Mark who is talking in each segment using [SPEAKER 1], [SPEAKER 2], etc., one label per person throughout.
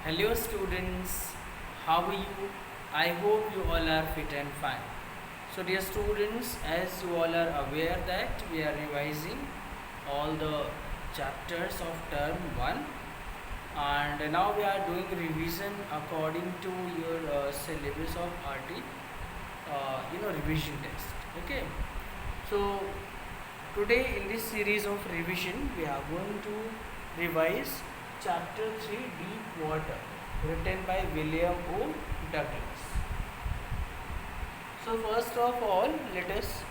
[SPEAKER 1] Hello students, how are you? I hope you all are fit and fine. So dear students, as you all are aware that we are revising all the chapters of term 1 and now we are doing revision according to your syllabus of RT, revision test. Okay. So today in this series of revision we are going to revise chapter 3 Deep Water written by William O. Douglas. So first of all let us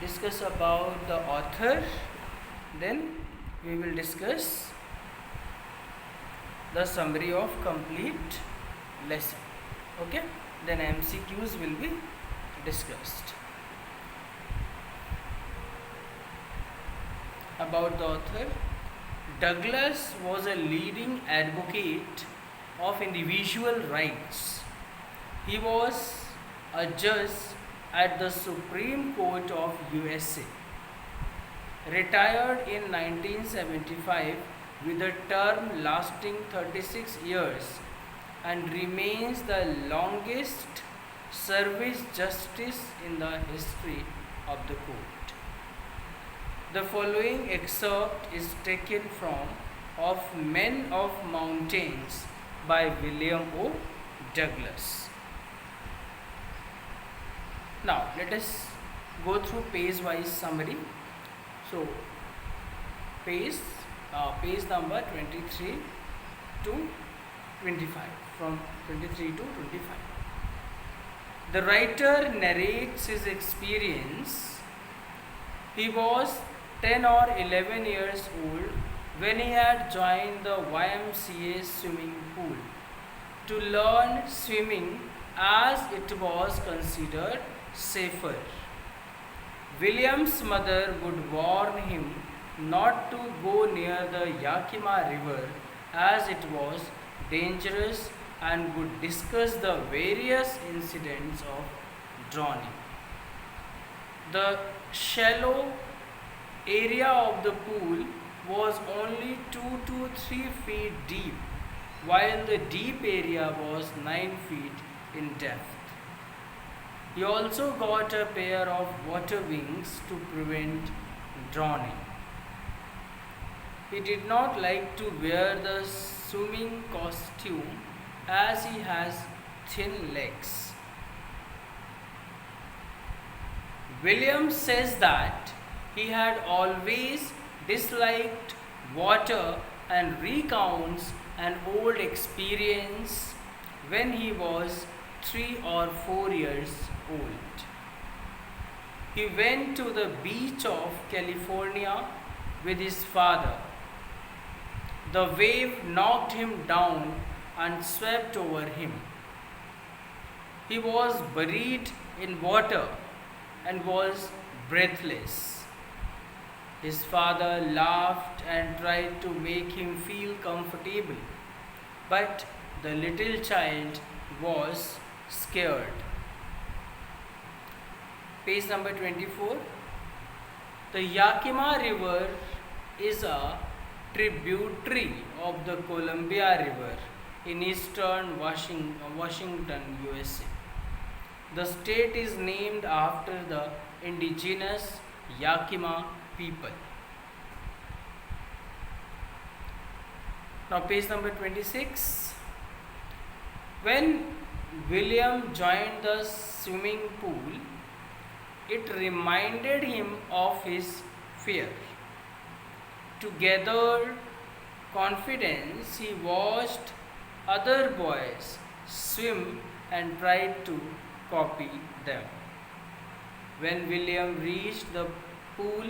[SPEAKER 1] discuss about the author, then we will discuss the summary of complete lesson. Okay, then MCQs will be discussed. About the author, Douglas was a leading advocate of individual rights. He was a judge at the Supreme Court of USA. Retired in 1975 with a term lasting 36 years and remains the longest service justice in the history of the court. The following excerpt is taken from Of Men of Mountains by William O. Douglas. Now let us go through page-wise summary. So page number 23 to 25, from 23 to 25. The writer narrates his experience. He was 10 or 11 years old when he had joined the YMCA swimming pool to learn swimming as it was considered safer. William's mother would warn him not to go near the Yakima River as it was dangerous and would discuss the various incidents of drowning. The shallow area of the pool was only 2 to 3 feet deep, while the deep area was 9 feet in depth. He also got a pair of water wings to prevent drowning. He did not like to wear the swimming costume as he has thin legs. William says that he had always disliked water and recounts an old experience when he was 3 or 4 years old. He went to the beach of California with his father. The wave knocked him down and swept over him. He was buried in water and was breathless. His father laughed and tried to make him feel comfortable, but the little child was scared. Page number 24. The Yakima River is a tributary of the Columbia River in eastern Washington, USA. The state is named after the indigenous Yakima people. Now page number 26. When William joined the swimming pool, it reminded him of his fear. To gather confidence, he watched other boys swim and tried to copy them. When William reached the pool,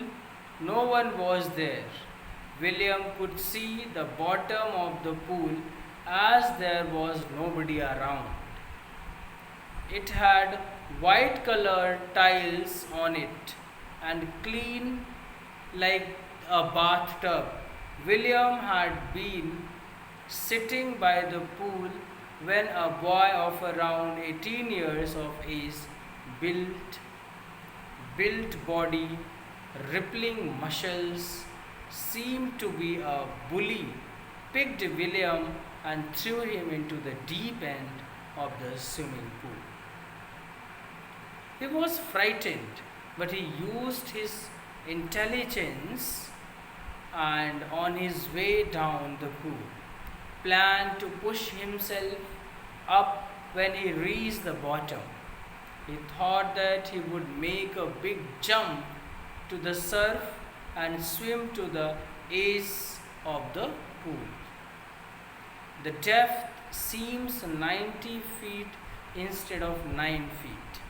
[SPEAKER 1] no one was there. William could see the bottom of the pool as there was nobody around. It had white colored tiles on it and clean like a bathtub. William had been sitting by the pool when a boy of around 18 years of age, built body, rippling muscles, seemed to be a bully, picked William and threw him into the deep end of the swimming pool. He was frightened, but he used his intelligence and on his way down the pool, planned to push himself up when he reached the bottom. He thought that he would make a big jump to the surf and swim to the edge of the pool. The depth seems 90 feet instead of 9 feet.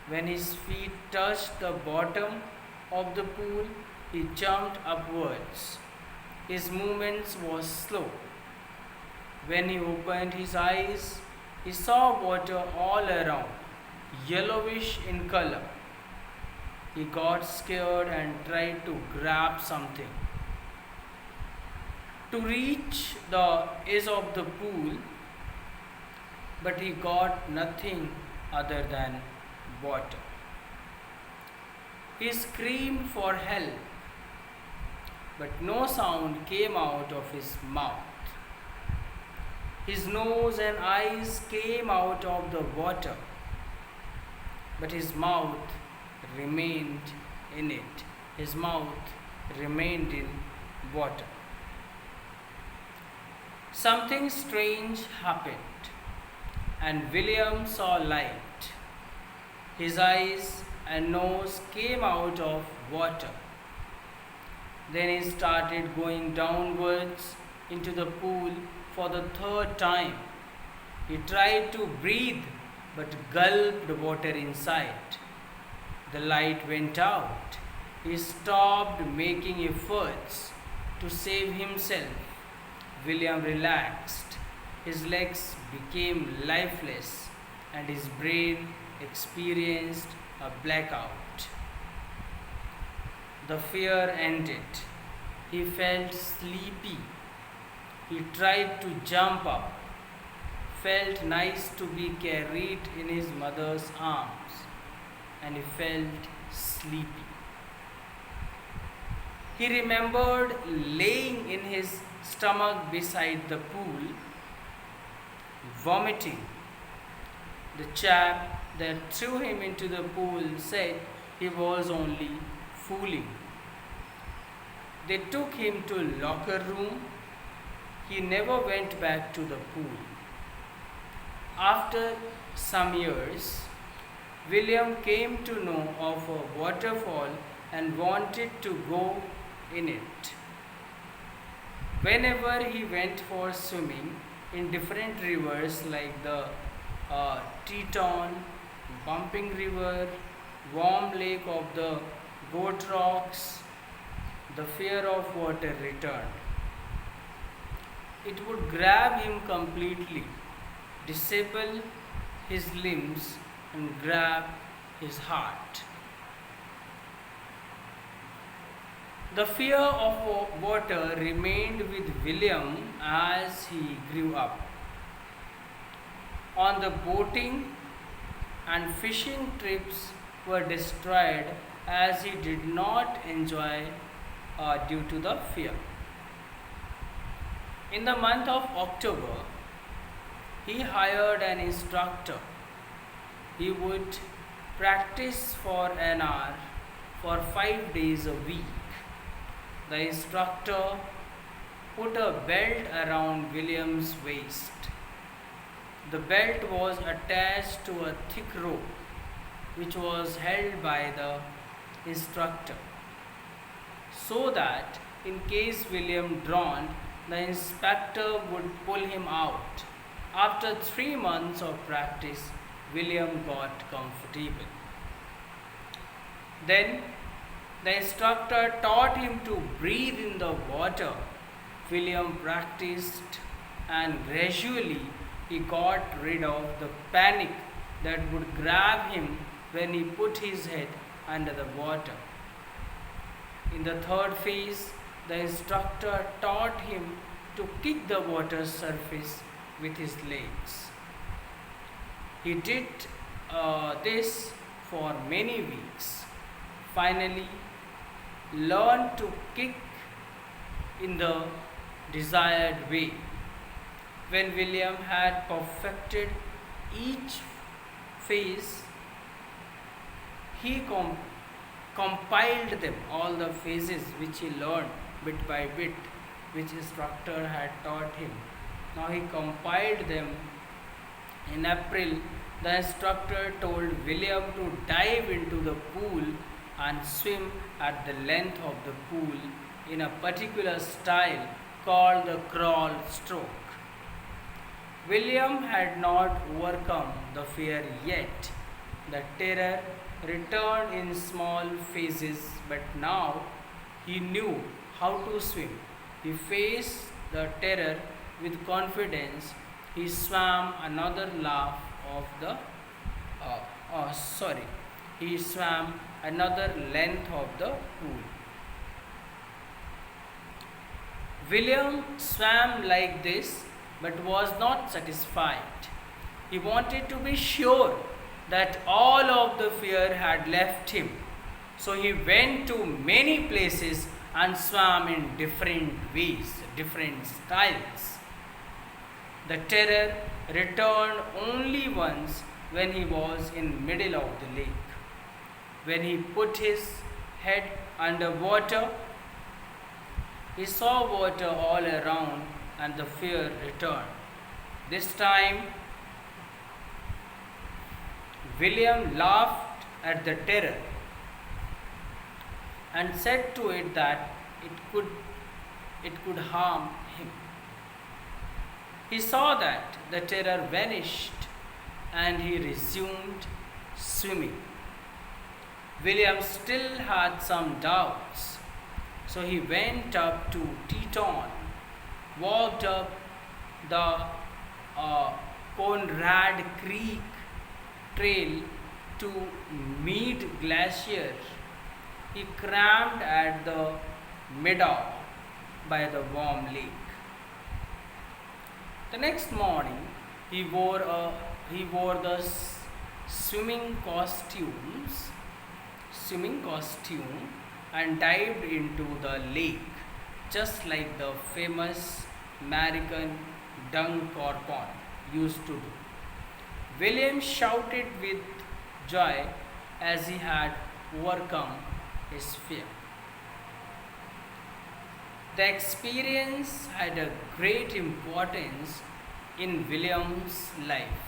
[SPEAKER 1] When his feet touched the bottom of the pool, he jumped upwards. His movements was slow. When he opened his eyes, he saw water all around, yellowish in color. He got scared and tried to grab something. To reach the edge of the pool, but he got nothing other than water. He screamed for help, but no sound came out of his mouth. His nose and eyes came out of the water, but his mouth remained in it. His mouth remained in water. Something strange happened, and William saw light. His eyes and nose came out of water. Then he started going downwards into the pool for the third time. He tried to breathe but gulped water inside. The light went out. He stopped making efforts to save himself. William relaxed. His legs became lifeless and his brain experienced a blackout. The fear ended. He felt sleepy. He tried to jump up. Felt nice to be carried in his mother's arms, and he felt sleepy. He remembered laying in his stomach beside the pool, vomiting. The chap that threw him into the pool said he was only fooling. They took him to locker room. He never went back to the pool. After some years, William came to know of a waterfall and wanted to go in it. Whenever he went for swimming in different rivers like the Teton, Bumping River, Warm Lake of the Goat Rocks, the fear of water returned. It would grab him completely, disable his limbs, and grab his heart. The fear of water remained with William as he grew up. On the boating and fishing trips were destroyed as he did not enjoy due to the fear. In the month of October, he hired an instructor. He would practice for an hour for 5 days a week. The instructor put a belt around William's waist. The belt was attached to a thick rope which was held by the instructor, so that in case William drowned, the instructor would pull him out. After 3 months of practice, William got comfortable. Then the instructor taught him to breathe in the water. William practiced and gradually he got rid of the panic that would grab him when he put his head under the water. In the third phase, the instructor taught him to kick the water surface with his legs. He did this for many weeks. Finally, learned to kick in the desired way. When William had perfected each phase, he compiled them, all the phases which he learned bit by bit, which instructor had taught him. Now he compiled them. In April, the instructor told William to dive into the pool and swim at the length of the pool in a particular style called the crawl stroke. William had not overcome the fear yet. The terror returned in small phases, but now he knew how to swim. He faced the terror with confidence. He swam another lap of the sorry. He swam another length of the pool. William swam like this but was not satisfied. He wanted to be sure that all of the fear had left him. So he went to many places and swam in different ways, different styles. The terror returned only once when he was in middle of the lake. When he put his head under water, he saw water all around and the fear returned. This time, William laughed at the terror and said to it that it could harm him. He saw that the terror vanished and he resumed swimming. William still had some doubts, so he went up to Teton, walked up the Conrad Creek trail to Mead Glacier. He camped at the meadow by the warm lake. The next morning, he wore the swimming costume and dived into the lake, just like the famous American dunk or pond used to do. William shouted with joy as he had overcome his fear. The experience had a great importance in William's life.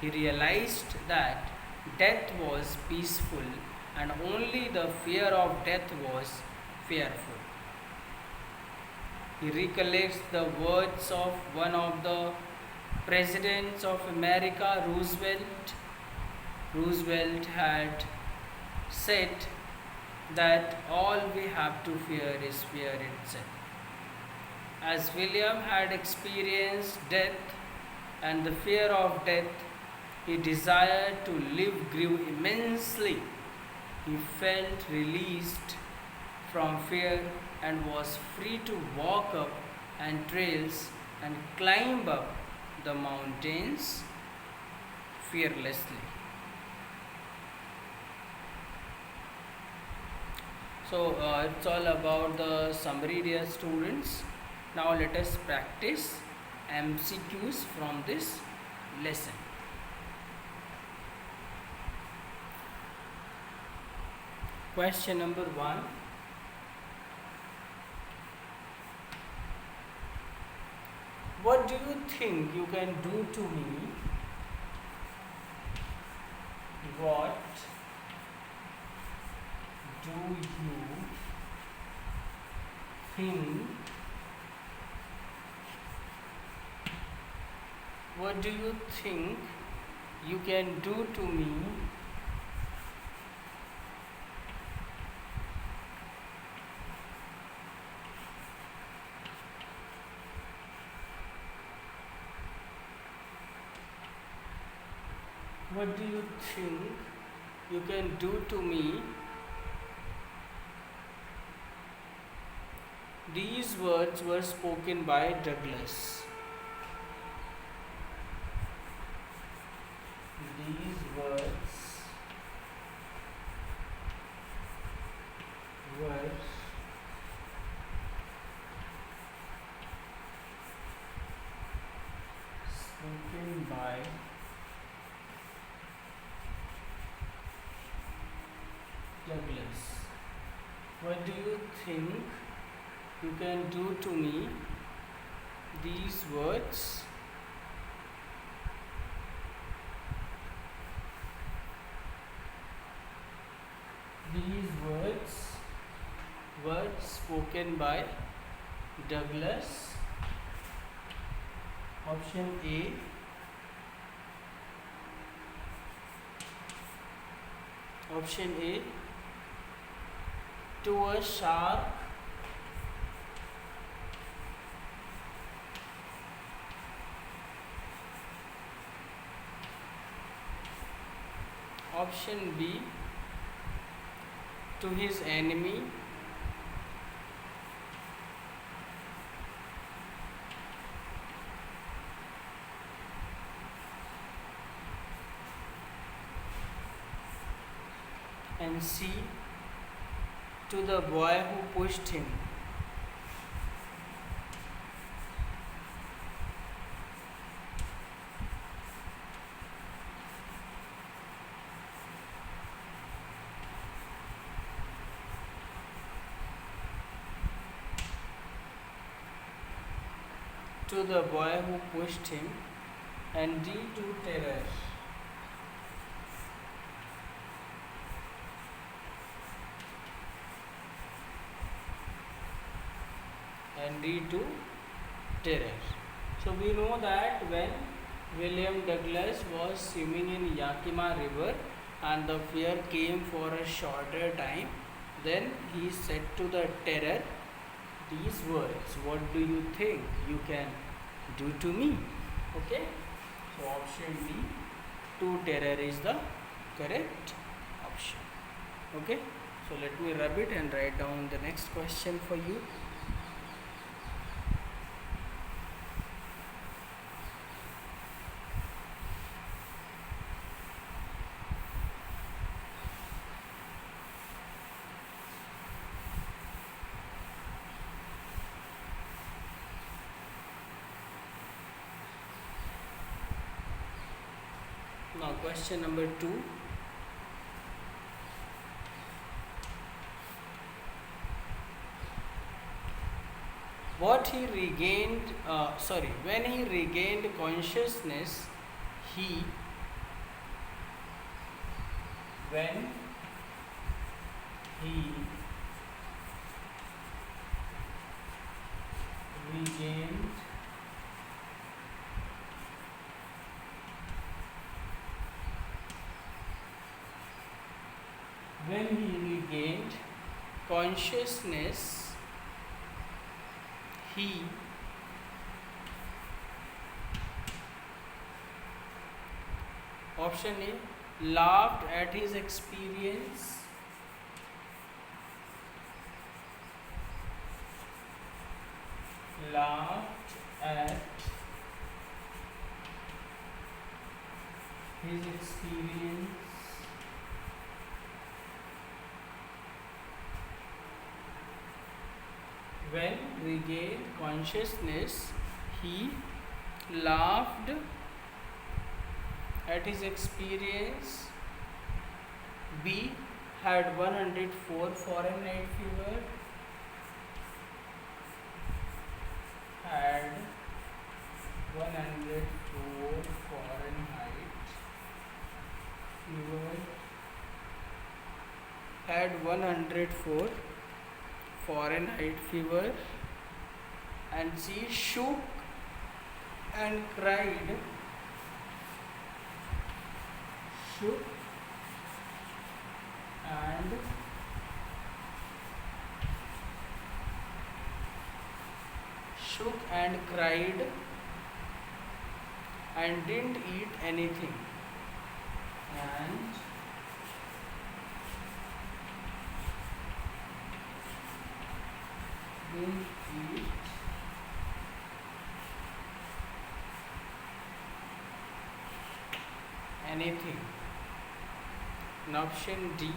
[SPEAKER 1] He realized that death was peaceful and only the fear of death was fearful. He recollects the words of one of the presidents of America, Roosevelt. Roosevelt had said that all we have to fear is fear itself. As William had experienced death and the fear of death, his desire to live grew immensely. He felt released from fear and was free to walk up and trails and climb up the mountains fearlessly. So it's all about the summary, dear students. Now let us practice MCQs from this lesson. Question number 1. What do you think you can do to me? What do you think? What do you think you can do to me? What do you think you can do to me? These words were spoken by Douglas. These words were What do you think you can do to me? These words. These words were spoken by Douglas. Option A. Option A. To a shark. Option B. To his enemy. And C. To the boy who pushed him. To the boy who pushed him. And D. To terror. And D. To terror. So we know that when William Douglas was swimming in Yakima River and the fear came for a shorter time, then he said to the terror these words, what do you think you can do to me? Okay, so option D, to terror is the correct option. Okay, so let me rub it and write down the next question for you. Now question number 2. When he regained consciousness, he regained consciousness, he option A, laughed at his experience. Laughed at his experience. When regained consciousness, he laughed at his experience. B, had 104 Fahrenheit fever. Had 104 Fahrenheit fever. Had 104 Fahrenheit fever. And she shook and cried. Shook and cried and didn't eat anything. And didn't eat anything. And option D,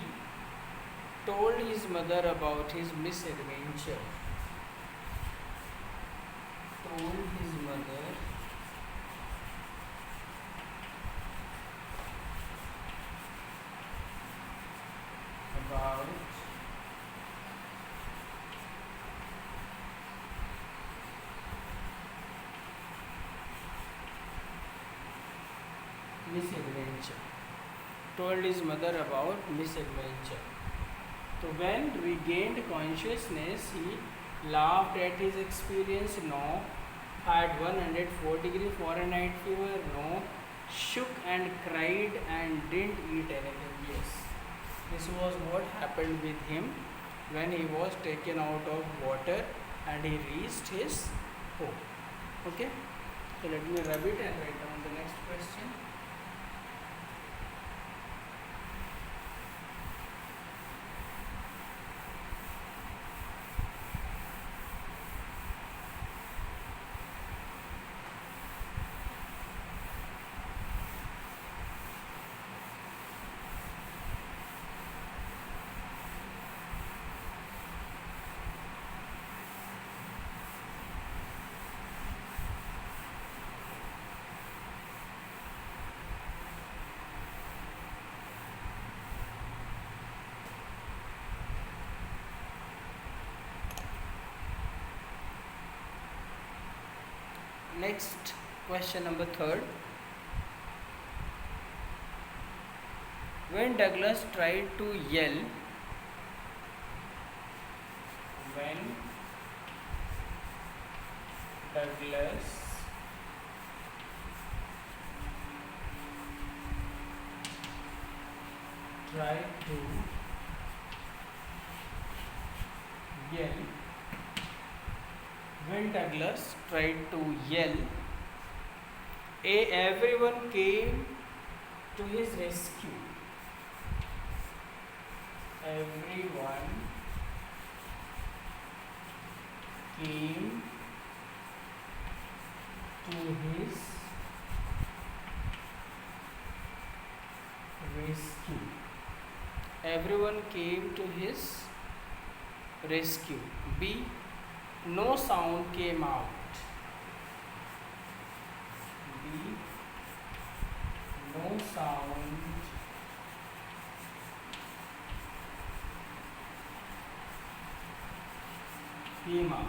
[SPEAKER 1] told his mother about his misadventure. Told his mother about misadventure. Told his mother about misadventure. So when regained consciousness, he laughed at his experience. No, had 104 degree Fahrenheit fever. No, shook and cried and didn't eat anything. Yes, this was what happened with him when he was taken out of water and he reached his home. Okay, so let me rub it and write down the next question. Next question number 3. When Douglas tried to yell, when Douglas tried to yell, when Douglas tried to yell, everyone came to his rescue. Everyone came to his rescue. Everyone came to his rescue. B. No sound came out. B. No sound came out.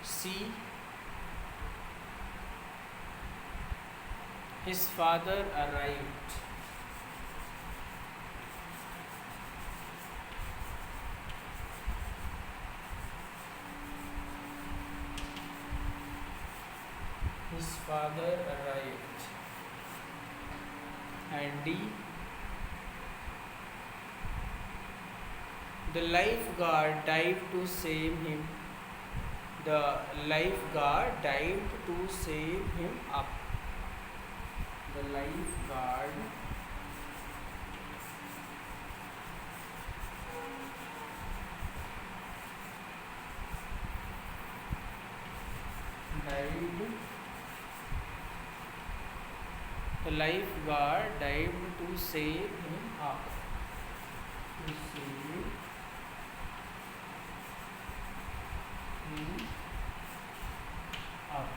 [SPEAKER 1] C. His father arrived. His father arrived. And D. The lifeguard dived to save him. The lifeguard dived to save him up. The lifeguard dived. The lifeguard dived to save him up. To save him up.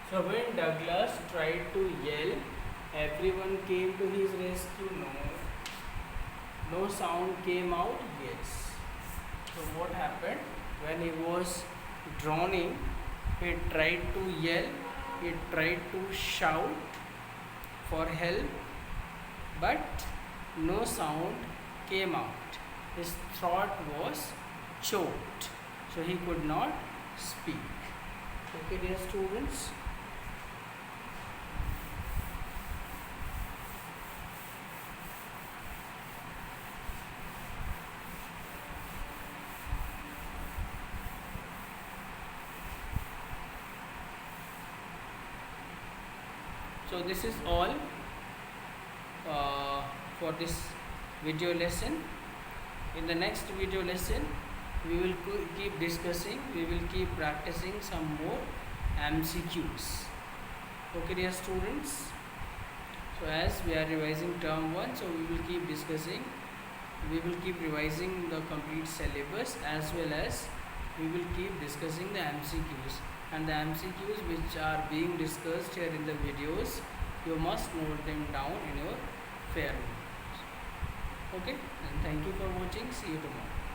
[SPEAKER 1] So when Douglas tried to yell, everyone came to his rescue. No sound came out. Yes. So what happened when he was drowning? He tried to yell. He tried to shout for help, but no sound came out. His throat was choked, so he could not speak. Okay, dear students. So this is all for this video lesson. In the next video lesson, we will keep discussing, we will keep practicing some more MCQs. Okay, dear students. So as we are revising term 1, so we will keep discussing, we will keep revising the complete syllabus, as well as we will keep discussing the MCQs. And the MCQs which are being discussed here in the videos, you must note them down in your fair notes. Okay, and thank you for watching. See you tomorrow.